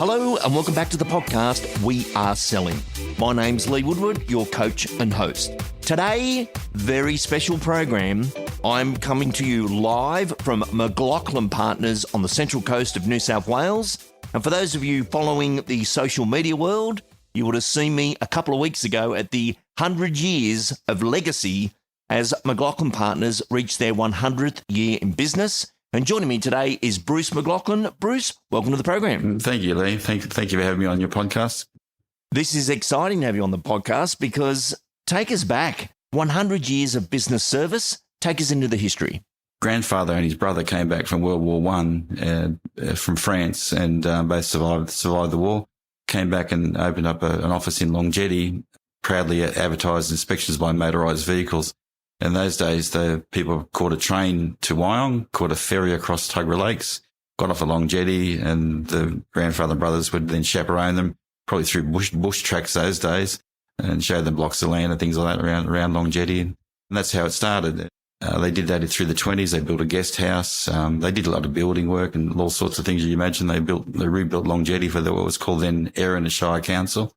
Hello and welcome back to the podcast, We Are Selling. My name's Lee Woodward, your coach and host. Today, very special program. I'm coming to you live from McLachlan Partners on the Central Coast of New South Wales. And for those of you following the social media world, you would have seen me a couple of weeks ago at the 100 years of legacy as McLachlan Partners reached their 100th year in business. And joining me today is Bruce McLachlan. Bruce, welcome to the program. Thank you, Lee. Thank you for having me on your podcast. This is exciting to have you on the podcast because take us back. 100 years of business service. Take us into the history. Grandfather and his brother came back from World War I from France and both survived the war. Came back and opened up an office in Logie, proudly advertised inspections by motorised vehicles. In those days, the people caught a train to Wyong, caught a ferry across Tuggerah Lakes, got off a long jetty, and the grandfather and brothers would then chaperone them, probably through bush tracks those days, and show them blocks of land and things like that around Long Jetty. And that's how it started. They did that through the 1920s. They built a guest house. They did a lot of building work and all sorts of things you imagine. They rebuilt Long Jetty for what was called then Erin Shire Council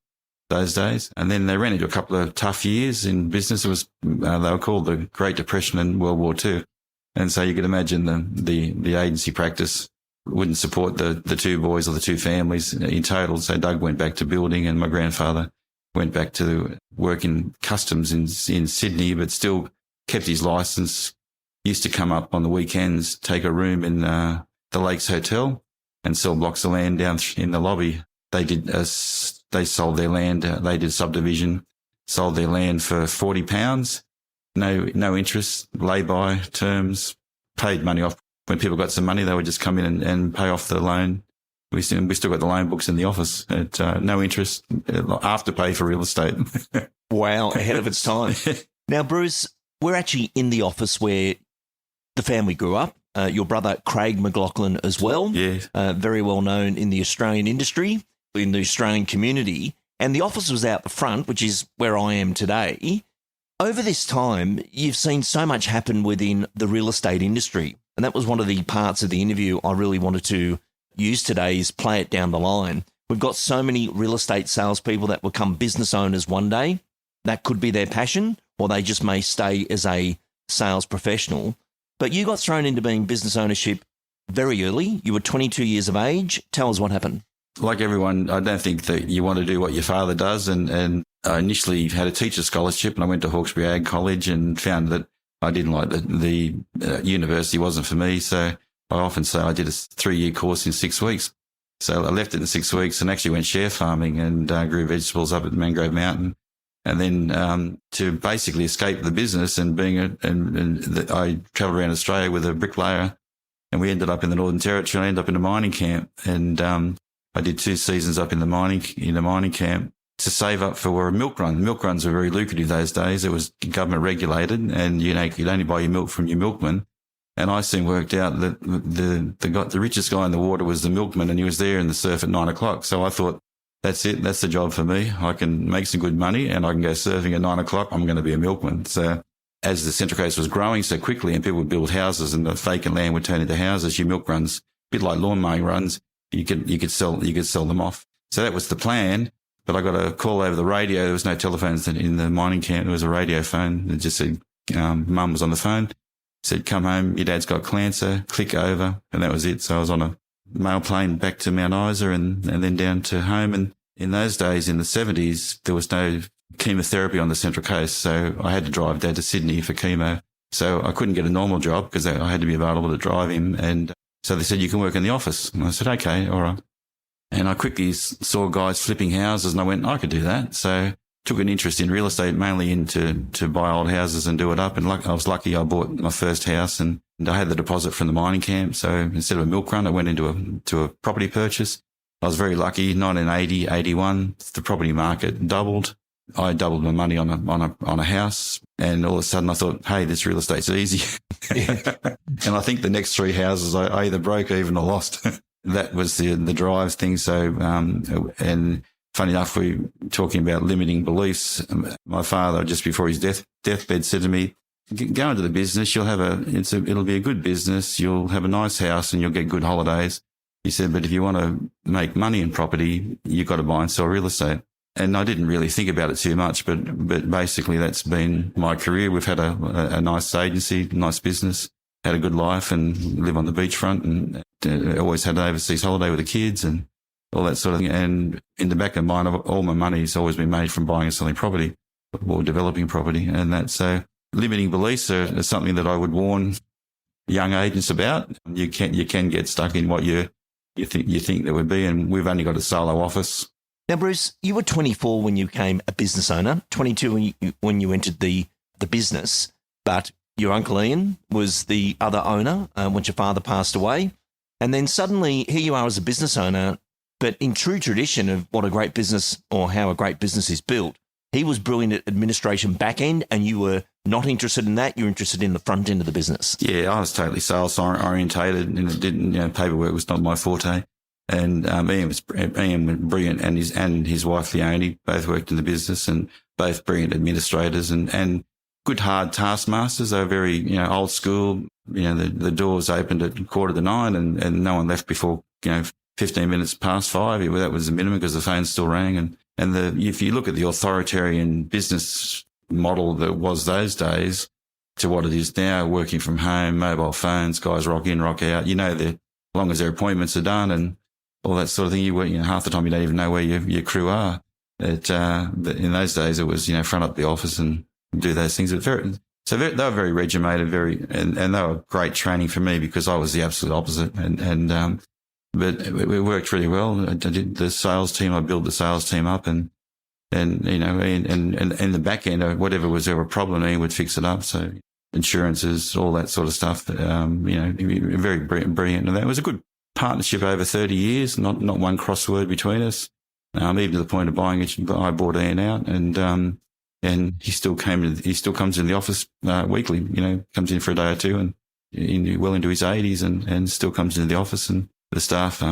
those days. And then they ran into a couple of tough years in business. It was, they were called the Great Depression and World War II. And so you could imagine the agency practice wouldn't support the two boys or the two families in total. So Doug went back to building and my grandfather went back to work in customs in Sydney, but still kept his license. Used to come up on the weekends, take a room in the Lakes Hotel and sell blocks of land down in the lobby. They sold their land. They did subdivision, sold their land for £40. No interest, lay-by terms, paid money off. When people got some money, they would just come in and pay off the loan. We still got the loan books in the office at no interest, afterpay for real estate. Wow, ahead of its time. Now, Bruce, we're actually in the office where the family grew up. Your brother, Craig McLachlan, as well. Yes. Very well known in the Australian industry, in the Australian community. And the office was out the front, which is where I am today. Over this time, you've seen so much happen within the real estate industry. And that was one of the parts of the interview I really wanted to use today is play it down the line. We've got so many real estate salespeople that become business owners one day. That could be their passion, or they just may stay as a sales professional. But you got thrown into being business ownership very early. You were 22 years of age. Tell us what happened. Like everyone, I don't think that you want to do what your father does. And I initially had a teacher scholarship and I went to Hawkesbury Ag College and found that I didn't like the university wasn't for me. So I often say I did a 3-year course in 6 weeks. So I left it in 6 weeks and actually went share farming and grew vegetables up at Mangrove Mountain. And then to basically escape the business and I travelled around Australia with a bricklayer and we ended up in the Northern Territory. I ended up in a mining camp and I did 2 seasons up in a mining camp to save up for a milk run. Milk runs were very lucrative those days. It was government regulated and you'd only buy your milk from your milkman. And I soon worked out that the richest guy in the water was the milkman and he was there in the surf at 9 o'clock. So I thought, that's it. That's the job for me. I can make some good money and I can go surfing at 9 o'clock. I'm going to be a milkman. So as the Central Coast was growing so quickly and people would build houses and the vacant land would turn into houses, your milk runs, a bit like lawn mowing runs, you could sell them off. So that was the plan. But I got a call over the radio. There was no telephones in the mining camp. It was a radio phone. It just said, Mum was on the phone. Said, come home. Your dad's got cancer. Click over. And that was it. So I was on a mail plane back to Mount Isa and then down to home. And in those days, in the 70s, there was no chemotherapy on the Central Coast. So I had to drive Dad to Sydney for chemo. So I couldn't get a normal job because I had to be available to drive him. And so they said, you can work in the office. And I said, okay, all right. And I quickly saw guys flipping houses and I went, I could do that. So took an interest in real estate, mainly to buy old houses and do it up. And I was lucky I bought my first house and I had the deposit from the mining camp. So instead of a milk run, I went into a property purchase. I was very lucky. 1980, 81, the property market doubled. I doubled my money on a house. And all of a sudden I thought, hey, this real estate's easy. And I think the next 3 houses I either broke even or lost. That was the drive thing. So, and funny enough, we talking about limiting beliefs. My father, just before his deathbed, said to me, "Go into the business. It'll be a good business. You'll have a nice house and you'll get good holidays. He said, but if you want to make money in property, you've got to buy and sell real estate. And I didn't really think about it too much, but basically that's been my career. We've had a nice agency, nice business, had a good life and live on the beachfront and always had an overseas holiday with the kids and all that sort of thing. And in the back of my mind, all my money's always been made from buying and selling property or developing property. And that's so limiting beliefs are something that I would warn young agents about. You can get stuck in what you think there would be. And we've only got a solo office. Now, Bruce, you were 24 when you became a business owner, 22 when you entered the business, but your uncle Ian was the other owner once your father passed away. And then suddenly here you are as a business owner, but in true tradition of what a great business or how a great business is built, he was brilliant at administration back end and you were not interested in that. You're interested in the front end of the business. Yeah, I was totally sales orientated and it didn't, paperwork was not my forte. And Ian was brilliant, and his wife Leonie both worked in the business, and both brilliant administrators and good hard taskmasters. They were very old school. The doors opened at 8:45, and no one left before 15 minutes past 5. That was the minimum because the phone still rang. And if you look at the authoritarian business model that was those days to what it is now, working from home, mobile phones, guys rock in, rock out. As long as their appointments are done and all that sort of thing. Half the time you don't even know where your crew are. In those days, it was, front up the office and do those things. They were very regimented, and they were great training for me because I was the absolute opposite. But it worked really well. I did the sales team. I built the sales team up and the back end, whatever was ever a problem, he would fix it up. So insurances, all that sort of stuff, very brilliant. And that was a good partnership over 30 years, not one crossword between us, even to the point of buying it. I bought Ian out and he still comes in the office weekly, comes in for a day or two and well into his 80s and still comes into the office, and the staff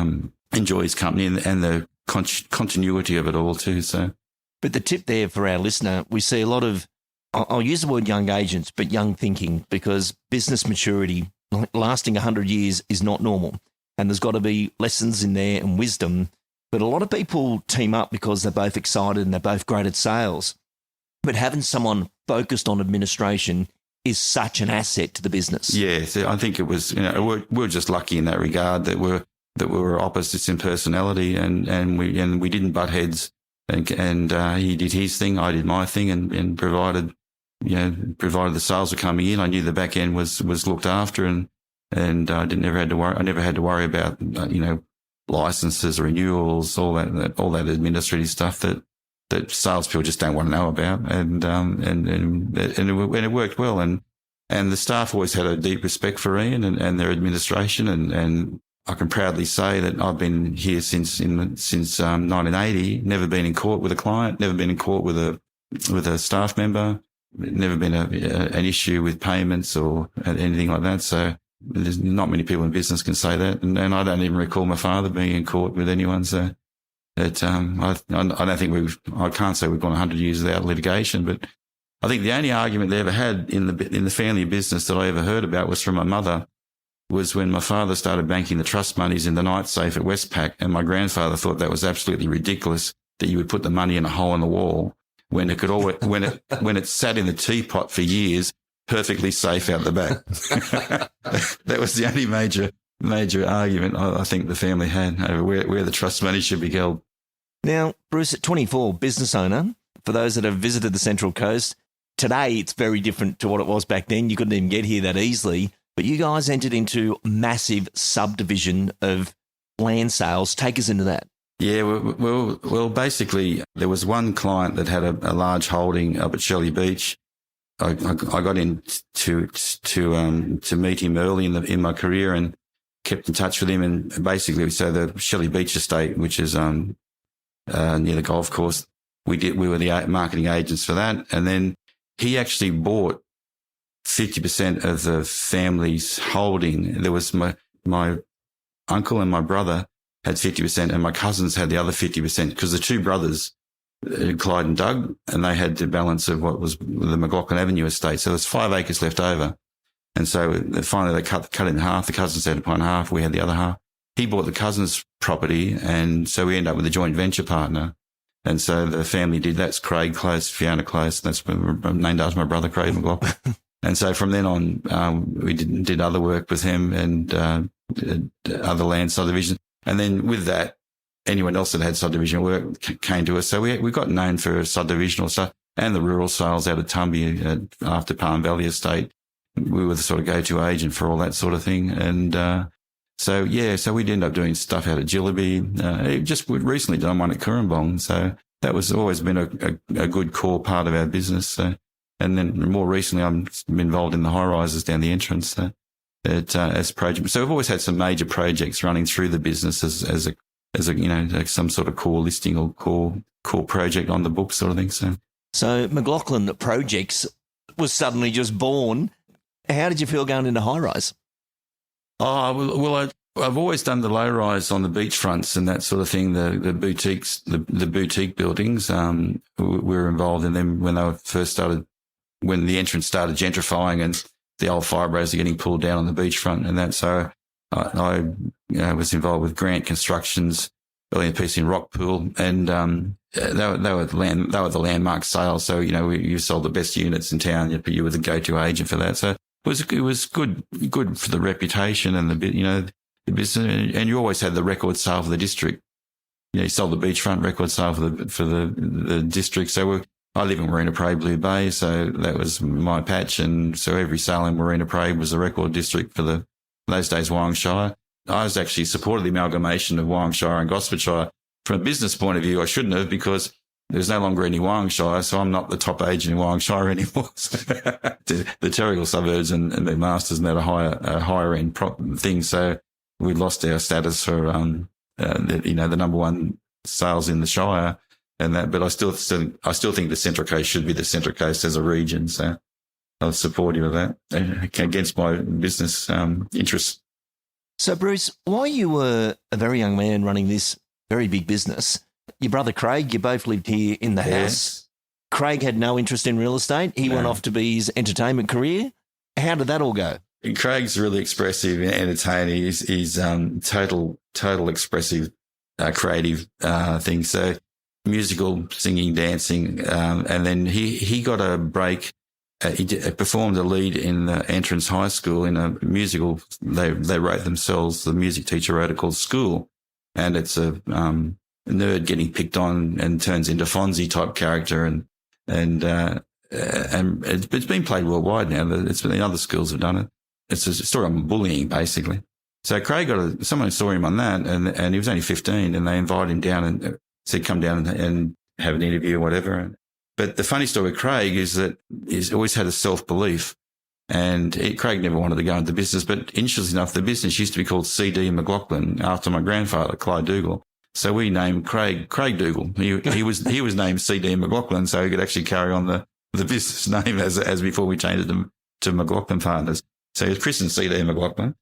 enjoy his company and the continuity of it all too. So, but the tip there for our listener, we see a lot of, I'll use the word young agents, but young thinking, because business maturity lasting 100 years is not normal. And there's got to be lessons in there and wisdom. But a lot of people team up because they're both excited and they're both great at sales. But having someone focused on administration is such an asset to the business. Yeah, so I think it was, we're just lucky in that regard that we were opposites in personality and we didn't butt heads. And he did his thing, I did my thing, and provided the sales were coming in. I knew the back end was looked after, and I never had to worry about licenses, renewals, all that administrative stuff that salespeople just don't want to know about, and it worked well, and the staff always had a deep respect for Ian and their administration, and I can proudly say that I've been here since 1980, never been in court with a client, never been in court with a staff member, never been an issue with payments or anything like that. So there's not many people in business can say that, and I don't even recall my father being in court with anyone. So that I don't think I can't say we've gone 100 years without litigation, but I think the only argument they ever had in the family business that I ever heard about was from my mother. Was when my father started banking the trust monies in the night safe at Westpac, and my grandfather thought that was absolutely ridiculous that you would put the money in a hole in the wall when it could always, when it sat in the teapot for years, perfectly safe out the back. That was the only major argument I think the family had over where the trust money should be held. Now, Bruce, at 24, business owner, for those that have visited the Central Coast, today it's very different to what it was back then. You couldn't even get here that easily. But you guys entered into massive subdivision of land sales. Take us into that. Yeah, well, basically, there was one client that had a large holding up at Shelley Beach. I got in to meet him early in my career and kept in touch with him. And basically, so the Shelley Beach estate, which is near the golf course, we were the marketing agents for that. And then he actually bought 50% of the family's holding. There was my uncle and my brother had 50%, and my cousins had the other 50% because the two brothers, Clyde and Doug, and they had the balance of what was the McLachlan Avenue estate. So there's 5 acres left over. And so finally they cut it in half. The cousins had one half, we had the other half. he bought the cousin's property, and so we ended up with a joint venture partner. And so the family did. That's Craig Close, Fiona Close. That's named after my brother, Craig McLachlan. And so from then on, we did other work with him and other land subdivision. And then with that, anyone else that had subdivision work came to us. So we got known for subdivisional stuff and the rural sales out of Tumby after Palm Valley Estate. We were the sort of go-to agent for all that sort of thing. And so we'd end up doing stuff out of Jillaby. Just recently done one at Currumbong. So that was always been a good core part of our business. So, and then more recently, I'm involved in the high rises down the entrance as project. So we've always had some major projects running through the business as a some sort of core listing or core project on the book sort of thing. So McLachlan Projects was suddenly just born. How did you feel going into high rise? Oh, well, I've always done the low rise on the beachfronts and that sort of thing. The boutiques, the boutique buildings. We were involved in them when they were first started, when the entrance started gentrifying and the old fibros are getting pulled down on the beachfront and that. So I was involved with Grant Constructions, building a piece in Rockpool, and they were the landmark sales. So you sold the best units in town. You were the go-to agent for that. So it was good for the reputation and the business. And you always had the record sale for the district. You sold the beachfront record sale for the district. So I live in Marina Parade, Blue Bay, so that was my patch. And so every sale in Marina Parade was a record district for those days, Wyong Shire. I was actually supported the amalgamation of Wyong Shire and Gosfordshire. From a business point of view, I shouldn't have, because there's no longer any Wyong Shire, so I'm not the top agent in Wyong Shire anymore. The Terrigal suburbs and the Masters and that are higher end thing. So we lost our status for the number one sales in the Shire and that. But I still think the Central Coast should be the Central Coast as a region. So I was supportive of that against my business interests. So, Bruce, while you were a very young man running this very big business, your brother Craig, you both lived here in the house. Craig had no interest in real estate. He went off to be his entertainment career. How did that all go? Craig's really expressive and entertaining. He's total expressive, creative thing. So musical, singing, dancing, and then he got a break. He performed a lead in the Entrance High School in a musical. They wrote themselves. The music teacher wrote it called School, and it's a nerd getting picked on and turns into Fonzie type character, and it's been played worldwide now. It's been other schools have done it. It's a story on bullying basically. So Craig someone saw him on that, and he was only 15, and they invited him down and said, "Come down and have an interview or whatever." But the funny story with Craig is that he's always had a self-belief, and Craig never wanted to go into business. But interestingly enough, the business used to be called C.D. McLachlan after my grandfather, Clyde Dougal. So we named Craig Dougal. He was named C.D. McLachlan, so he could actually carry on the business name as before we changed it to McLachlan Partners. So he was christened C.D. McLachlan.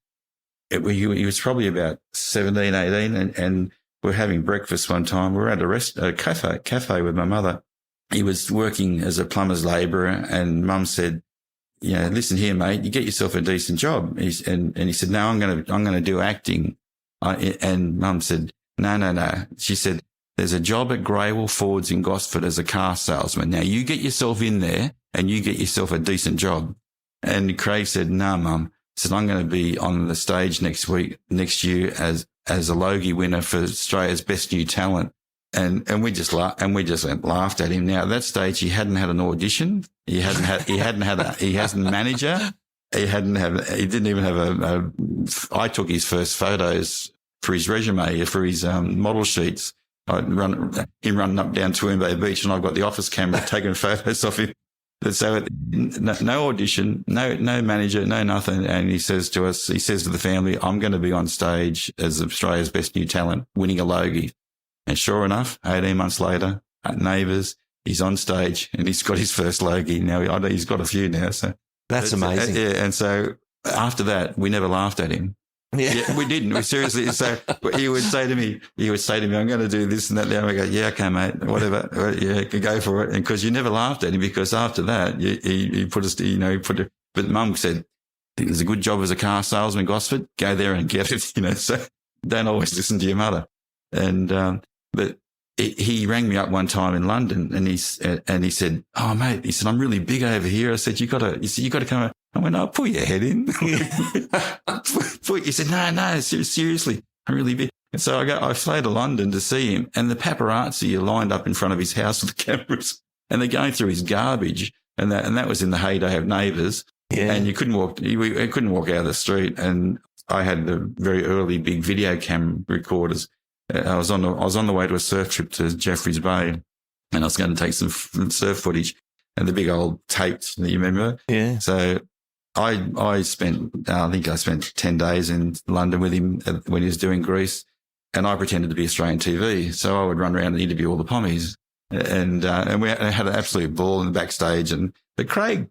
He was probably about 17, 18, and we were having breakfast one time. We were at a cafe with my mother. He was working as a plumber's labourer, and Mum said, "Listen here, mate, you get yourself a decent job." And he said, "No, I'm going to do acting." And Mum said, No. She said, "There's a job at Greywell Fords in Gosford as a car salesman. Now you get yourself in there and you get yourself a decent job." And Craig said, "No, Mum." He said, "I'm going to be on the stage next year as a Logie winner for Australia's Best New Talent." And we just laughed at him. Now at that stage, he hadn't had an audition. He hasn't a manager. He didn't even have I took his first photos for his resume, for his model sheets. Him running up down Toowoomba Beach, and I've got the office camera taking photos of him. So no audition, no manager, no nothing. And he says to the family, "I'm going to be on stage as Australia's Best New Talent, winning a Logie." And sure enough, 18 months later, at Neighbours, he's on stage and he's got his first Logie. Now, I know he's got a few now. So that's amazing. And so after that, we never laughed at him. Yeah, we didn't. We seriously. So he would say to me, "I'm going to do this and that." Now I go, "Yeah, okay, mate, whatever. Yeah, go for it." And because you never laughed at him, because after that, he put us, but Mum said, "There's a good job as a car salesman, Gosford. Go there and get it." So don't always listen to your mother. And, but he rang me up one time in London and he said, oh mate, he said, I'm really big over here. I said, you got to come. I went, oh, put your head in. He said, no, seriously, I'm really big. And so I flew to London to see him, and the paparazzi are lined up in front of his house with the cameras, and they're going through his garbage. And that was in the heyday of Neighbours. Yeah. And you couldn't walk out of the street. And I had the very early big video cam recorders. I was on the way to a surf trip to Jeffreys Bay, and I was going to take some surf footage, and the big old tapes, you remember? Yeah. So I spent 10 days in London with him when he was doing Greece, and I pretended to be Australian TV. So I would run around and interview all the pommies, and we had an absolute ball in the backstage. But Craig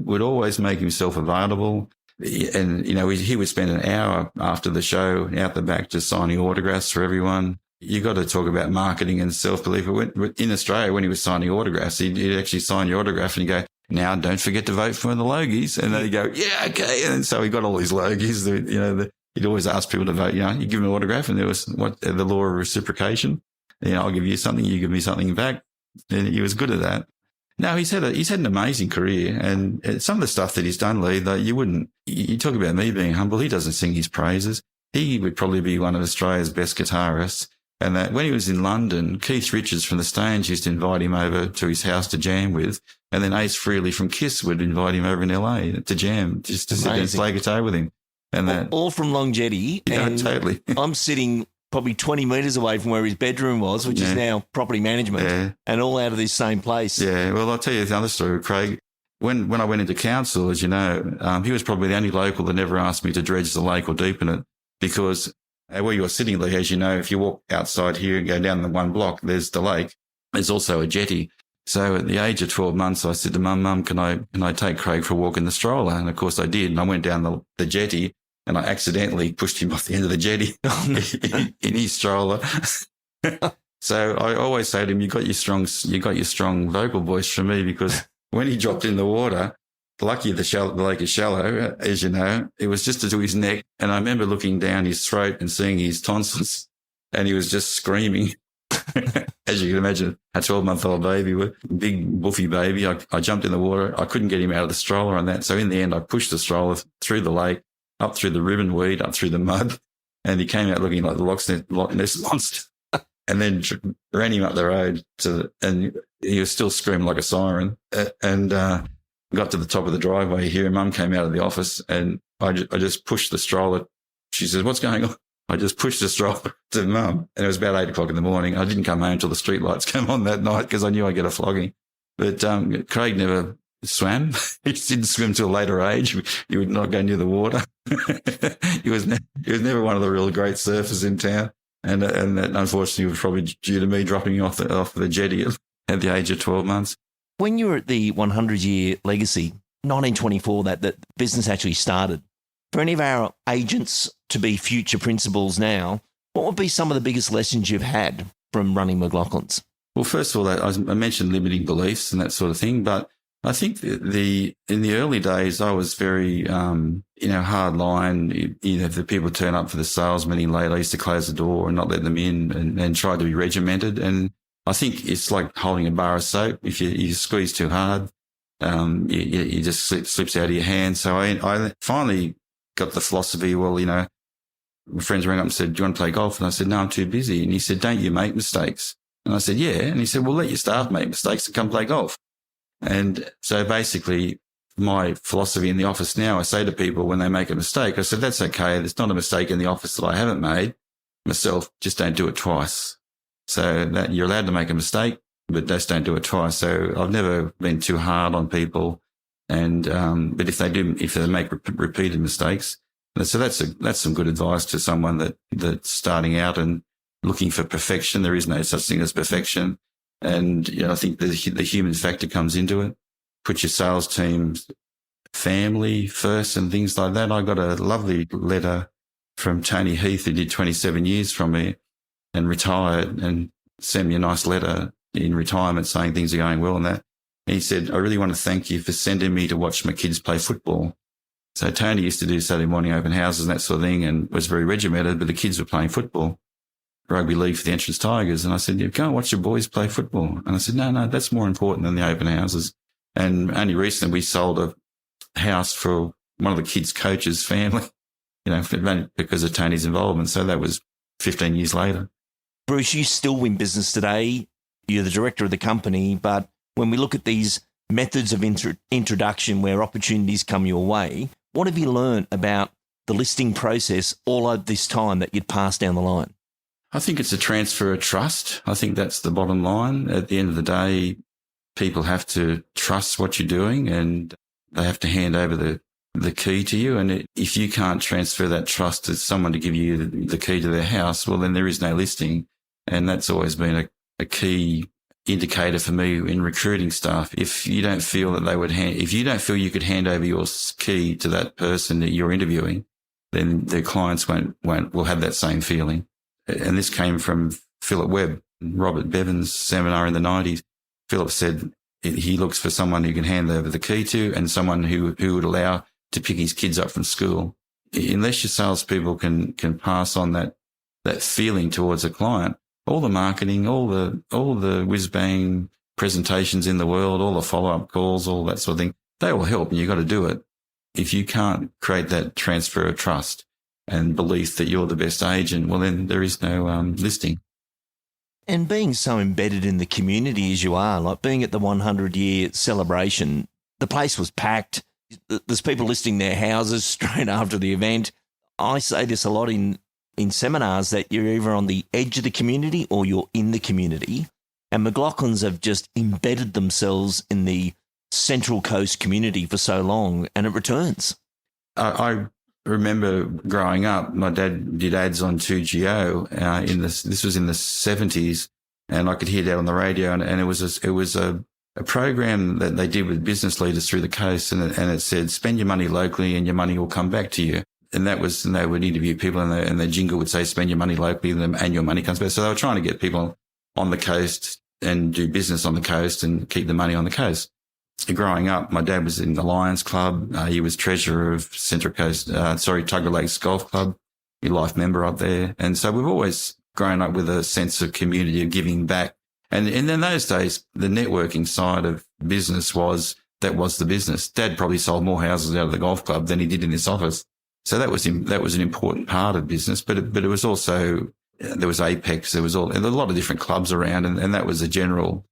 would always make himself available. And, you know, he would spend an hour after the show out the back just signing autographs for everyone. You got to talk about marketing and self-belief. In Australia, when he was signing autographs, he'd actually sign your autograph and you go, now don't forget to vote for the Logies. And then he'd go, yeah, okay. And so he got all these Logies. He'd always ask people to vote. You know, you give him an autograph and there was the law of reciprocation. You know, I'll give you something, you give me something back. And he was good at that. No, he's had an amazing career, and some of the stuff that he's done, Lee, though, you talk about me being humble. He doesn't sing his praises. He would probably be one of Australia's best guitarists. And that when he was in London, Keith Richards from the Stones used to invite him over to his house to jam with. And then Ace Frehley from Kiss would invite him over in LA to jam, just to sit and play guitar with him. And all from Longjetti. Yeah, totally. I'm sitting probably 20 metres away from where his bedroom was, which is now property management, and all out of this same place. Yeah, well, I'll tell you another story with Craig. When I went into council, as you know, he was probably the only local that never asked me to dredge the lake or deepen it, because where you're sitting, Lee, as you know, if you walk outside here and go down the one block, there's the lake. There's also a jetty. So at the age of 12 months, I said to Mum, can I take Craig for a walk in the stroller? And of course I did. And I went down the jetty, and I accidentally pushed him off the end of the jetty in his stroller. So I always say to him, you got your strong vocal voice from me, because when he dropped in the water, lucky the lake is shallow, as you know, it was just to his neck. And I remember looking down his throat and seeing his tonsils, and he was just screaming. As you can imagine, a 12-month-old baby, big buffy baby. I jumped in the water. I couldn't get him out of the stroller on that. So in the end, I pushed the stroller through the lake, up through the ribbon weed, up through the mud, and he came out looking like the Loch Ness monster. And then ran him up the road and he was still screaming like a siren. And got to the top of the driveway here. Mum came out of the office, and I just pushed the stroller. She says, "What's going on?" I just pushed the stroller to Mum, and it was about 8 o'clock in the morning. I didn't come home till the street lights came on that night, because I knew I'd get a flogging. But Craig never swam. He didn't swim till a later age. He would not go near the water. He was never one of the real great surfers in town. And that unfortunately was probably due to me dropping off the jetty at the age of 12 months. When you were at the 100-year legacy, 1924, that business actually started. For any of our agents to be future principals now, what would be some of the biggest lessons you've had from running McLachlan's? Well, first of all, I mentioned limiting beliefs and that sort of thing, but I think in the early days, I was very, hard line. If the people turn up for the sales meeting late, I used to close the door and not let them in, and try to be regimented. And I think it's like holding a bar of soap. If you squeeze too hard, you just slips out of your hand. So I finally got the philosophy, well, my friends rang up and said, "Do you want to play golf?" And I said, "No, I'm too busy." And he said, "Don't you make mistakes?" And I said, "Yeah." And he said, "Well, let your staff make mistakes and come play golf." And so basically my philosophy in the office now, I say to people when they make a mistake, I said, "That's okay. There's not a mistake in the office that I haven't made myself. Just don't do it twice." So that you're allowed to make a mistake, but just don't do it twice. So I've never been too hard on people. And, but if they make repeated mistakes, so that's some good advice to someone that's starting out and looking for perfection. There is no such thing as perfection. And, I think the human factor comes into it. Put your sales team's family first and things like that. I got a lovely letter from Tony Heath, who did 27 years from me and retired, and sent me a nice letter in retirement saying things are going well and that. And he said, "I really want to thank you for sending me to watch my kids play football." So Tony used to do Saturday morning open houses and that sort of thing and was very regimented, but the kids were playing football, rugby league for the Entrance Tigers. And I said, go and watch your boys play football. And I said, no, that's more important than the open houses. And only recently we sold a house for one of the kids' coaches' family, because of Tony's involvement. So that was 15 years later. Bruce, you still win business today. You're the director of the company. But when we look at these methods of introduction where opportunities come your way, what have you learned about the listing process all of this time that you'd pass down the line? I think it's a transfer of trust. I think that's the bottom line. At the end of the day, people have to trust what you're doing and they have to hand over the key to you. And if you can't transfer that trust to someone to give you the key to their house, well, then there is no listing. And that's always been a key indicator for me in recruiting staff. If you don't feel that if you don't feel you could hand over your key to that person that you're interviewing, then their clients will have that same feeling. And this came from Philip Webb, Robert Bevan's seminar in the 90s. Philip said he looks for someone who can hand over the key to and someone who would allow to pick his kids up from school. Unless your salespeople can pass on that feeling towards a client, all the marketing, all the whiz-bang presentations in the world, all the follow-up calls, all that sort of thing, they all help and you've got to do it. If you can't create that transfer of trust and belief that you're the best agent, well, then there is no listing. And being so embedded in the community as you are, like being at the 100-year celebration, the place was packed. There's people listing their houses straight after the event. I say this a lot in seminars that you're either on the edge of the community or you're in the community. And McLachlans have just embedded themselves in the Central Coast community for so long, and it returns. I remember growing up, my dad did ads on 2GO this was in the 70s, and I could hear that on the radio, and it was a program that they did with business leaders through the coast, and it said, spend your money locally and your money will come back to you. And they would interview people and the jingle would say, spend your money locally and your money comes back. So they were trying to get people on the coast and do business on the coast and keep the money on the coast. Growing up, my dad was in the Lions Club. He was treasurer of Tuggerah Lakes Golf Club, a life member up there. And so we've always grown up with a sense of community, of giving back. And in those days, the networking side of business was the business. Dad probably sold more houses out of the golf club than he did in this office. So that was an important part of business, but it was also, there was Apex, there was a lot of different clubs around, and that was a general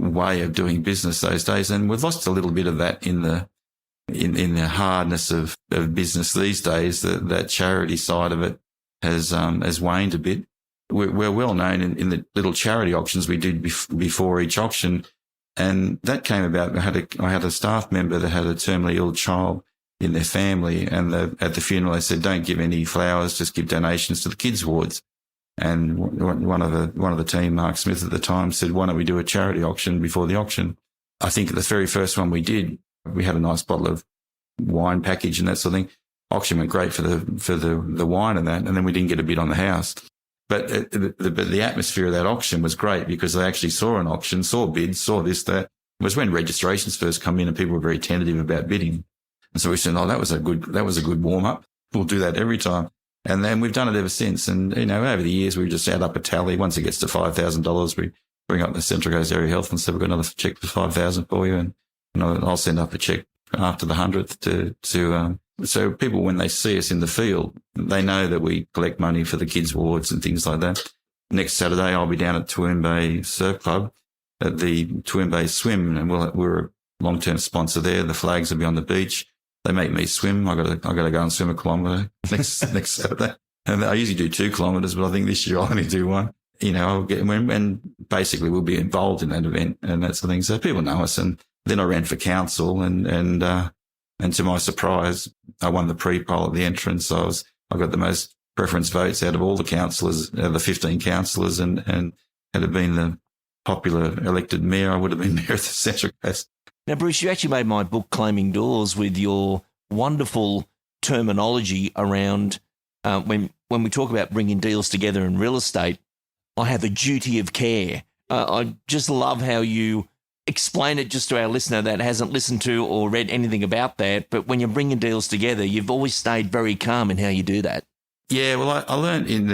way of doing business those days. And we've lost a little bit of that in the hardness of business these days. That charity side of it has waned a bit. We're well known in the little charity auctions we did before each auction, and that came about. I had a staff member that had a terminally ill child in their family, and at the funeral they said, don't give any flowers, just give donations to the kids' wards. And one of the team, Mark Smith at the time, said, why don't we do a charity auction before the auction? I think the very first one we did, we had a nice bottle of wine package and that sort of thing. Auction went great for the wine and that, and then we didn't get a bid on the house. But the atmosphere of that auction was great because they actually saw an auction, saw bids, saw this, that. It was when registrations first come in and people were very tentative about bidding. And so we said, that was a good warm up. We'll do that every time. And then we've done it ever since. And, over the years, we just add up a tally. Once it gets to $5,000, we bring up the Central Coast Area Health and say, we've got another check for $5,000 for you. And I'll send up a check after the 100th so people, when they see us in the field, they know that we collect money for the kids' wards and things like that. Next Saturday, I'll be down at Toowoomba Surf Club at the Toowoomba Swim, and we're a long-term sponsor there. The flags will be on the beach. They make me swim. I got to go and swim a kilometre next Saturday. And I usually do 2 kilometres, but I think this year I'll only do 1. I'll get, and basically we'll be involved in that event and that sort of thing. So people know us. And then I ran for council and to my surprise, I won the pre-poll at the entrance. I got the most preference votes out of all the councillors, the 15 councillors, and had it been the popular elected mayor, I would have been mayor of the Central Coast. Now, Bruce, you actually made my book Claiming Doors with your wonderful terminology around when we talk about bringing deals together in real estate. I have a duty of care. I just love how you explain it just to our listener that hasn't listened to or read anything about that. But when you're bringing deals together, you've always stayed very calm in how you do that. Yeah, well, I learned in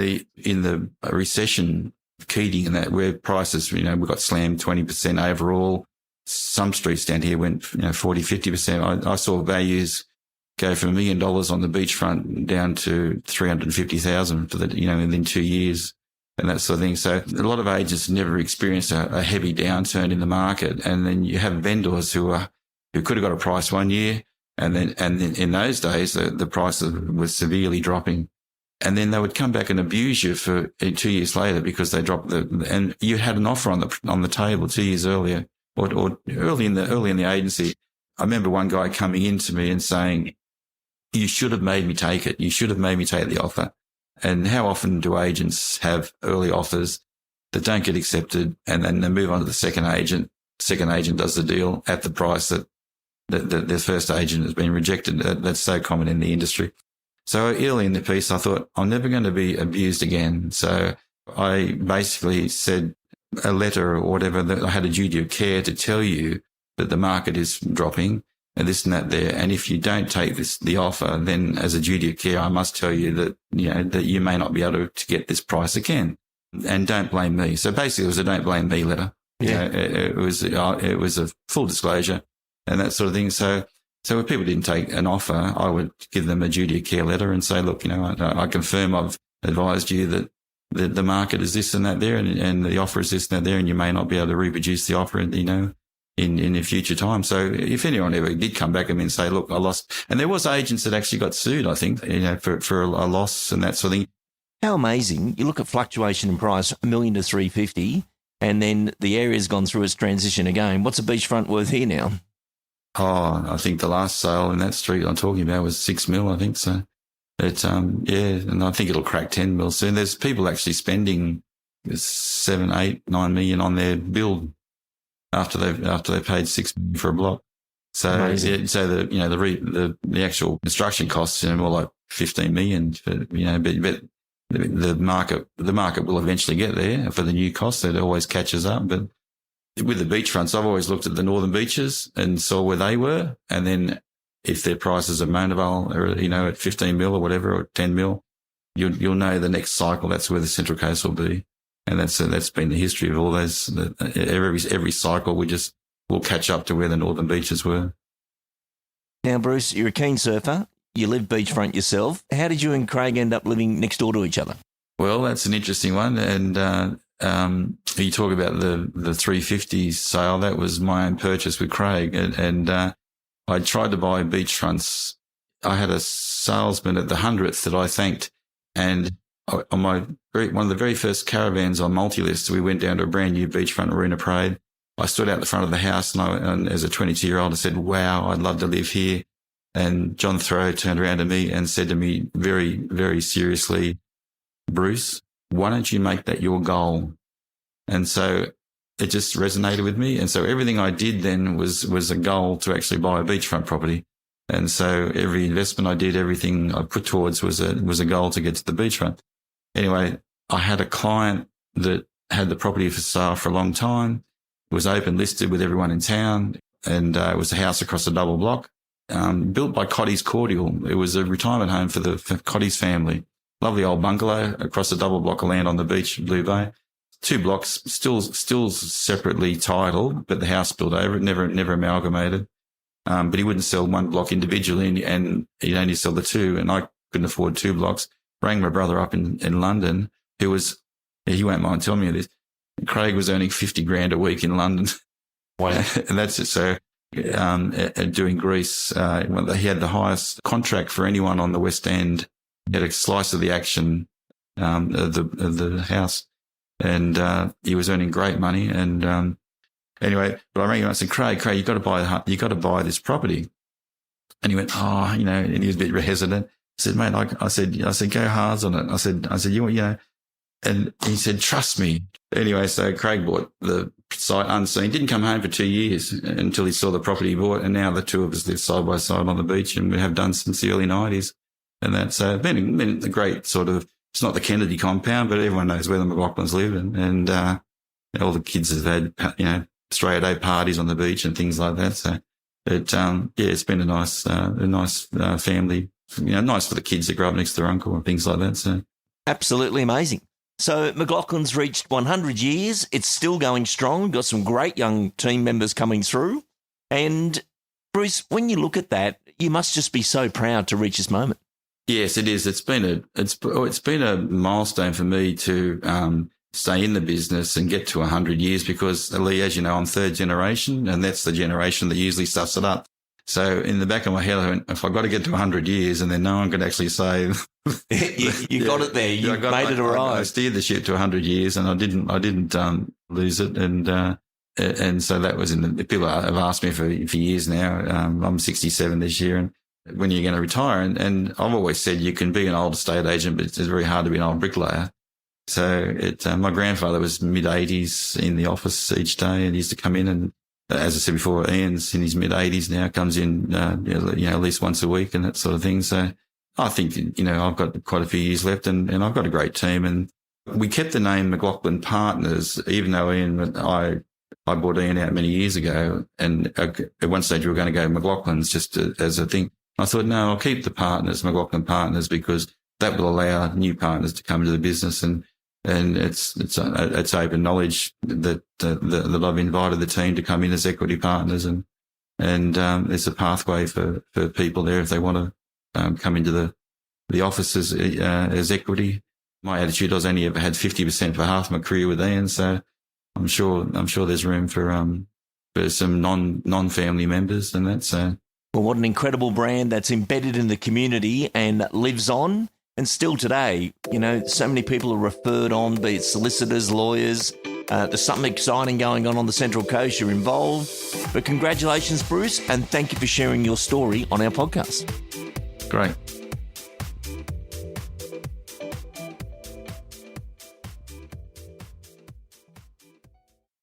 the recession, Keating and that, where prices, we got slammed 20% overall. Some streets down here went, 40, 50%. I saw values go from $1 million on the beachfront down to 350,000 for within 2 years and that sort of thing. So a lot of agents never experienced a heavy downturn in the market. And then you have vendors who could have got a price 1 year. And then in those days, the price was severely dropping. And then they would come back and abuse you for 2 years later because they dropped and you had an offer on the table 2 years earlier or early in the agency. I remember one guy coming in to me and saying, "You should have made me take it. You should have made me take the offer." And how often do agents have early offers that don't get accepted and then they move on to the second agent? Second agent does the deal at the price that their first agent has been rejected. That's so common in the industry. So early in the piece, I thought, I'm never going to be abused again. So I basically said a letter or whatever that I had a duty of care to tell you that the market is dropping and this and that there. And if you don't take the offer, then as a duty of care, I must tell you that, that you may not be able to get this price again and don't blame me. So basically it was a don't blame me letter. Yeah. It was a full disclosure and that sort of thing. So if people didn't take an offer, I would give them a duty of care letter and say, look, I confirm I've advised you that the market is this and that there and the offer is this and that there and you may not be able to reproduce the offer, in a future time. So if anyone ever did come back at me and say, look, I lost, and there was agents that actually got sued, I think, for a loss and that sort of thing. How amazing. You look at fluctuation in price, $1 million to 350, and then the area's gone through its transition again. What's a beachfront worth here now? Oh, I think the last sale in that street I'm talking about was 6 mil, I think. So and I think it'll crack 10 mil soon. There's people actually spending 7, 8, 9 million on their build after they've paid 6 million for a block. So the actual construction costs are more like 15 million, but the market will eventually get there for the new costs. It always catches up, but with the beachfronts, I've always looked at the northern beaches and saw where they were. And then if their prices are Monavale or, at 15 mil or whatever, or 10 mil, you'll know the next cycle. That's where the Central Coast will be. And that's been the history of all those. Every cycle we'll catch up to where the northern beaches were. Now, Bruce, you're a keen surfer. You live beachfront yourself. How did you and Craig end up living next door to each other? Well, that's an interesting one. And, you talk about the 350 sale. That was my own purchase with Craig. And I tried to buy beachfronts. I had a salesman at the 100th that I thanked. And on one of the very first caravans on Multilist, we went down to a brand new beachfront arena parade. I stood out the front of the house and as a 22-year-old, I said, wow, I'd love to live here. And John Thoreau turned around to me and said to me very, very seriously, Bruce, why don't you make that your goal? And so it just resonated with me. And so everything I did then was a goal to actually buy a beachfront property. And so every investment I did, everything I put towards was a goal to get to the beachfront. Anyway, I had a client that had the property for sale for a long time. It was open listed with everyone in town. And it was a house across a double block, built by Cotty's Cordial. It was a retirement home for Cotty's family. Lovely old bungalow across a double block of land on the beach, Blue Bay. 2 blocks, still separately titled, but the house built over it, never amalgamated. But he wouldn't sell one block individually and he'd only sell the 2. And I couldn't afford 2 blocks. Rang my brother up in London, he won't mind telling me this. Craig was earning 50 grand a week in London. Wow. And that's it. So, doing Greece, he had the highest contract for anyone on the West End. He had a slice of the action, of the house. And, he was earning great money. And, anyway, but I rang him and I said, Craig, you got to buy this property. And he went, and he was a bit hesitant. I said, mate, I said, go hard on it. I said, and he said, trust me. Anyway, so Craig bought the site unseen, didn't come home for 2 years until he saw the property he bought. And now the 2 of us live side by side on the beach and we have done since the early 90s. And that's been a great sort of, it's not the Kennedy compound, but everyone knows where the McLachlans live and all the kids have had, Australia Day parties on the beach and things like that. So it's been a nice family. Nice for the kids that grow up next to their uncle and things like that. So absolutely amazing. So McLachlan's reached 100 years. It's still going strong. We've got some great young team members coming through. And Bruce, when you look at that, you must just be so proud to reach this moment. Yes, it is. It's been a milestone for me to stay in the business and get to 100 years because, Lee, as you know, I'm third generation, and that's the generation that usually stuffs it up. So in the back of my head, I went, if I got to get to 100 years, and then no one could actually say you got it there. You made it arrive. I steered the ship to 100 years, and I didn't lose it, and so that was people have asked me for years now. I'm 67 this year, and when you're going to retire, and I've always said you can be an old estate agent, but it's very hard to be an old bricklayer. So my grandfather was mid-80s in the office each day, and he used to come in and, as I said before, Ian's in his mid-80s now, comes in, at least once a week and that sort of thing. So I think, I've got quite a few years left and I've got a great team. And we kept the name McLachlan Partners, even though I bought Ian out many years ago. And at one stage we were going to go McLachlan's just as a thing. I thought, no, I'll keep the partners, McLachlan Partners, because that will allow new partners to come into the business. And it's open knowledge that I've invited the team to come in as equity partners, and there's a pathway for people there if they want to come into the office as equity. My attitude, I was only ever had 50% for half my career with Ian, so I'm sure there's room for some non-family members and that. So, well, what an incredible brand that's embedded in the community and lives on. And still today, so many people are referred on, be it solicitors, lawyers. There's something exciting going on the Central Coast. You're involved. But congratulations, Bruce, and thank you for sharing your story on our podcast. Great.